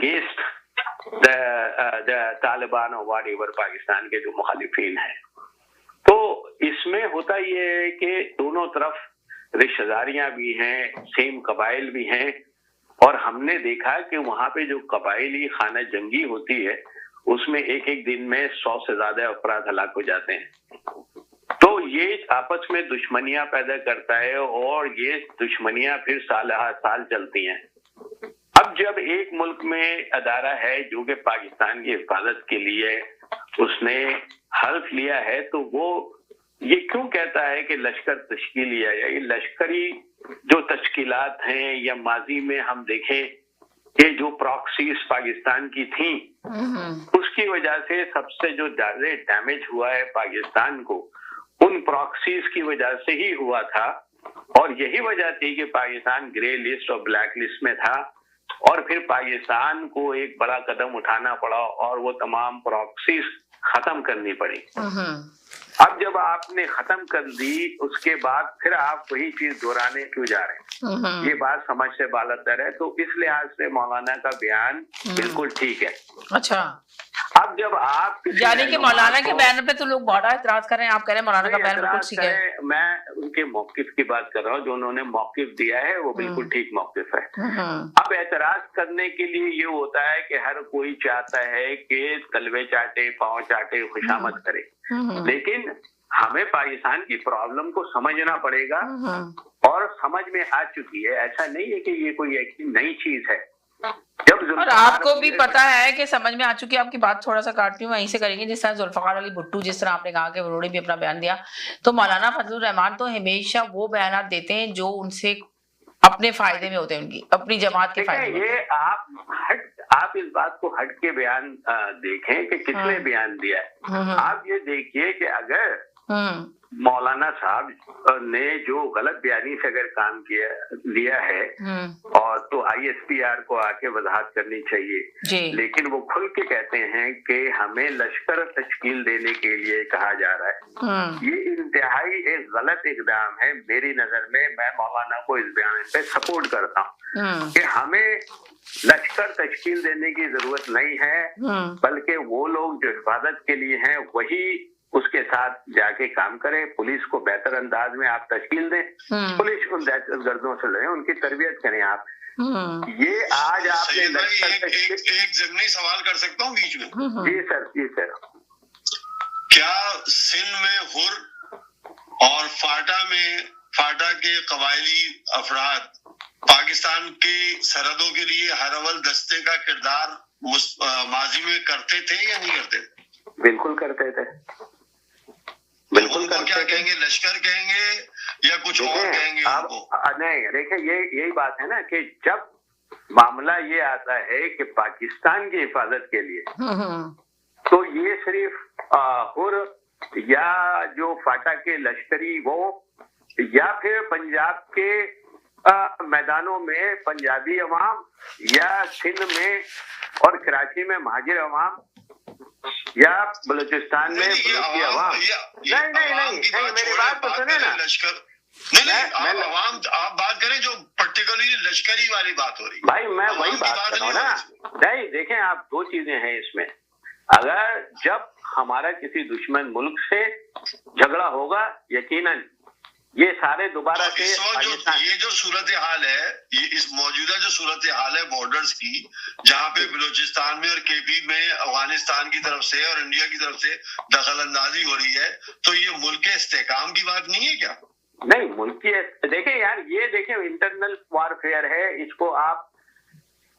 against the Taliban or whatever Pakistan کے جو مخالفین ہیں. تو اس میں ہوتا یہ ہے کہ دونوں طرف رشتہ داریاں بھی ہیں, سیم قبائل بھی ہیں, اور ہم نے دیکھا کہ وہاں پہ جو قبائلی خانہ جنگی ہوتی ہے اس میں ایک ایک دن میں 100 سے زیادہ افراد ہلاک ہو جاتے ہیں. تو یہ آپس میں دشمنیاں پیدا کرتا ہے اور یہ دشمنیاں پھر سال سال چلتی ہیں. اب جب ایک ملک میں ادارہ ہے جو کہ پاکستان کی حفاظت کے لیے اس نے حلف لیا ہے, تو وہ یہ کیوں کہتا ہے کہ لشکر تشکیل یا یہ لشکری جو تشکیلات ہیں, یا ماضی میں ہم دیکھیں کہ جو پراکسیز پاکستان کی تھیں اس کی وجہ سے سب سے جو زیادہ ڈیمیج ہوا ہے پاکستان کو ان پراکسیز کی وجہ سے ہی ہوا تھا, اور یہی وجہ تھی کہ پاکستان گرے لسٹ اور بلیک لسٹ میں تھا, اور پھر پاکستان کو ایک بڑا قدم اٹھانا پڑا اور وہ تمام پراکسیز ختم کرنی پڑی. اب جب آپ نے ختم کر دی اس کے بعد پھر آپ وہی چیز دہرانے کیوں جا رہے ہیں؟ یہ بات سمجھ سے بالاتر ہے. تو اس لحاظ سے مولانا کا بیان بالکل ٹھیک ہے. اچھا, اب جب آپ یعنی کہ مولانا کے بیان پہ تو لوگ بڑا اعتراض کر رہے ہیں, آپ کہہ رہے ہیں مولانا کا بیان بالکل ٹھیک ہے. میں ان کے موقف کی بات کر رہا ہوں, جو انہوں نے موقف دیا ہے وہ بالکل ٹھیک موقف ہے. اب اعتراض کرنے کے لیے یہ ہوتا ہے کہ ہر کوئی چاہتا ہے کہ تلوے چاٹے پاؤں چاٹے خوشامد کرے, لیکن ہمیں پاکستان کی پرابلم کو سمجھنا پڑے گا, اور سمجھ میں آ چکی ہے. ایسا نہیں ہے کہ یہ کوئی ایک نئی چیز ہے. اور آپ کو بھی پتا ہے کہ سمجھ میں آ چکی ہے. آپ کی بات تھوڑا سا کاٹتی ہوں, وہیں سے کریں گے. جس طرح ذوالفقار علی بھٹو, جس طرح آپ نے کہا کہ انہوں نے بھی اپنا بیان دیا, تو مولانا فضل الرحمان تو ہمیشہ وہ بیانات دیتے ہیں جو ان سے اپنے فائدے میں ہوتے ہیں, ان کی اپنی جماعت کے فائدے میں. یہ آپ اس بات کو ہٹ کے بیان دیکھیں کہ کس نے بیان دیا ہے. آپ یہ دیکھیے کہ اگر مولانا صاحب نے جو غلط بیانی سے اگر کام لیا ہے, اور تو آئی ایس پی آر کو آ کے وضاحت کرنی چاہیے, لیکن وہ کھل کے کہتے ہیں کہ ہمیں لشکر تشکیل دینے کے لیے کہا جا رہا ہے. یہ انتہائی ایک غلط اقدام ہے میری نظر میں. میں مولانا کو اس بیان پہ سپورٹ کرتا ہوں کہ ہمیں لشکر تشکیل دینے کی ضرورت نہیں ہے, بلکہ وہ لوگ جو حفاظت کے لیے ہیں وہی اس کے ساتھ جا کے کام کریں. پولیس کو بہتر انداز میں آپ تشکیل دیں, پولیس ان دہشت گردوں سے لڑیں, ان کی تربیت کریں آپ. یہ آج آپ نے ایک ضمنی سوال کر سکتا ہوں بیچ میں؟ جی سر, جی سر. کیا سندھ میں ہر اور فاٹا کے قبائلی افراد پاکستان کی سرحدوں کے لیے ہر اول دستے کا کردار ماضی میں کرتے تھے یا نہیں کرتے تھے؟ بالکل کرتے تھے. بالکل کیا کہیں گے, لشکر کہیں گے یا کچھ اور کہیں گے؟ نہیں, دیکھیں یہی بات ہے نا کہ جب معاملہ یہ آتا ہے کہ پاکستان کی حفاظت کے لیے, تو یہ صرف ہر یا جو فاٹا کے لشکری وہ, یا پھر پنجاب کے میدانوں میں پنجابی عوام, یا سندھ میں اور کراچی میں مہاجر عوام, یا بلوچستان میں بلوچی عوام. نہیں, میری بات تو سنیں نا. نہیں, عوام آپ بات کریں جو پرٹیکولرلی لشکری والی بات ہو رہی ہے. بھائی میں وہی بات کر رہا ہوں نا. نہیں, دیکھیں آپ, دو چیزیں ہیں اس میں. اگر جب ہمارا کسی دشمن ملک سے جھگڑا ہوگا, یقیناً یہ سارے دوبارہ سے یہ جو صورتحال ہے, یہ اس موجودہ جو صورتحال ہے بارڈرز کی, جہاں پہ بلوچستان میں اور کے پی میں افغانستان کی طرف سے اور انڈیا کی طرف سے دخل اندازی ہو رہی ہے, تو یہ ملک کے استحکام کی بات نہیں ہے کیا؟ نہیں, ملک کی دیکھیں یار, یہ دیکھیں انٹرنل وار فیئر ہے. اس کو آپ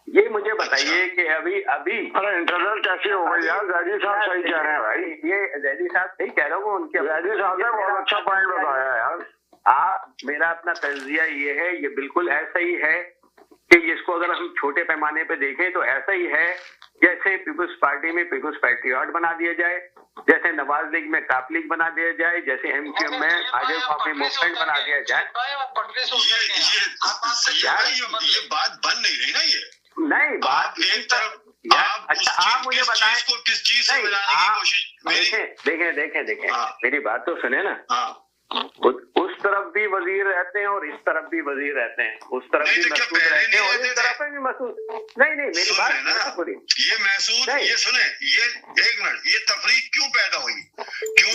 یہ مجھے بتائیے کہ ابھی انٹرنل کیسے ہو گئی یار؟ زیدی صاحب صحیح کہہ رہے ہیں بھائی. یہ زیدی صاحب صحیح کہہ رہا ہوں, ان کے زیدی صاحب نے بہت اچھا پوائنٹ بتایا یار. میرا اپنا تجزیہ یہ ہے, یہ بالکل ایسا ہی ہے کہ اس کو اگر ہم چھوٹے پیمانے پہ دیکھیں تو ایسا ہی ہے جیسے پیپلز پارٹی میں پیپلز پیٹریاٹ بنا دیا جائے, جیسے نواز لیگ میں کاپ لیگ بنا دیا جائے, جیسے ایم کیو ایم میں آزاد قومی موومنٹ بنا دیا جائے. یہ بات بن نہیں رہی نا. یہ نہیں بات ایک طرف اچھا, آپ مجھے بتائیں کس چیز سے ملانے کی کوشش. دیکھیں میری بات تو سنیں نا. اس طرف بھی وزیر رہتے ہیں اور اس طرف بھی وزیر رہتے ہیں, اس طرف بھی مسعود رہتے ہیں اور اس طرف بھی مسعود. نہیں میری بات یہ محسود, یہ سنیں, یہ ایک منٹ, یہ تفریق کیوں پیدا ہوئی؟